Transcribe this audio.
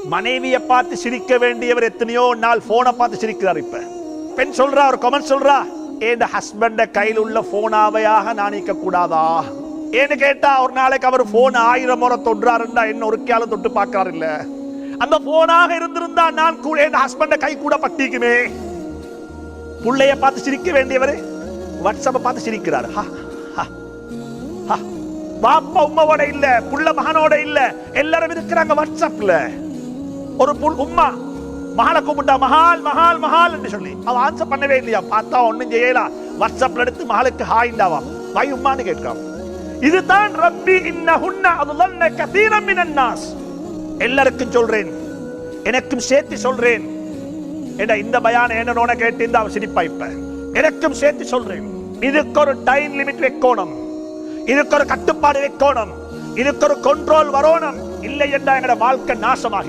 மனைவியை பார்த்து சிரிக்க வேண்டியவர் எத்தனையோ நாள் போனை பார்த்து சிரிக்கிறார். இப்ப பெண் சொல்றா, ஒரு கமெண்ட் சொல்றா, என் ஹஸ்பண்ட கையில் உள்ள போனாவையாக நான் நீக்க கூடாதா? ஏன்னு கேட்டா, ஒரு நாளைக்கு அவர் போன் 1000 முறை தொடுறாருண்டா என்ன ஒரு கேளும் தொட்டு பார்க்கறாரு இல்ல. அந்த போனாக இருந்திருந்தா நான் கூட என் ஹஸ்பண்ட கை கூட பட்டிக்குமே. புள்ளைய பார்த்து சிரிக்க வேண்டியவர் வாட்ஸ்அப்பை பார்த்து சிரிக்கிறார். பாப்பா உம்மாவோட இல்ல, புள்ள மகனோட இல்ல, எல்லாரும் இருக்கிறாங்க வாட்ஸ்அப்ல. ஒரு உம்மா மகளை கூப்பிட்டா மகால் மகால் மகால் என்று சொல்லி அவ ஆன்சர் பண்ணவே இல்லையா. பார்த்தா ஒண்ணும் செய்யலாம், வாட்ஸ்அப்ல எடுத்து மகளுக்கு ஹாய்ண்டாவா, வாய் உம்மான்னு கேட்காம. இதுதான் ரப்பி இன்னஹுன்ன அதுலன்ன கதீரம் மினன் நாஸ். எல்லாருக்கும் சொல்றேன், எனக்கும் சேர்த்து சொல்றேன். இந்த பயான என்னோட கேட்டு இந்த அவ சிரிப்பா. இப்ப எனக்கும் சேர்த்து சொல்றேன், இதுக்கு ஒரு டைம் லிமிட் வைக்கணும், இதுக்கு ஒரு கட்டுப்பாடு வைக்கணும், இதுக்கு ஒரு கண்ட்ரோல் வரணும். இல்லை என்றா எங்களோட வாழ்க்கை நாசமாகி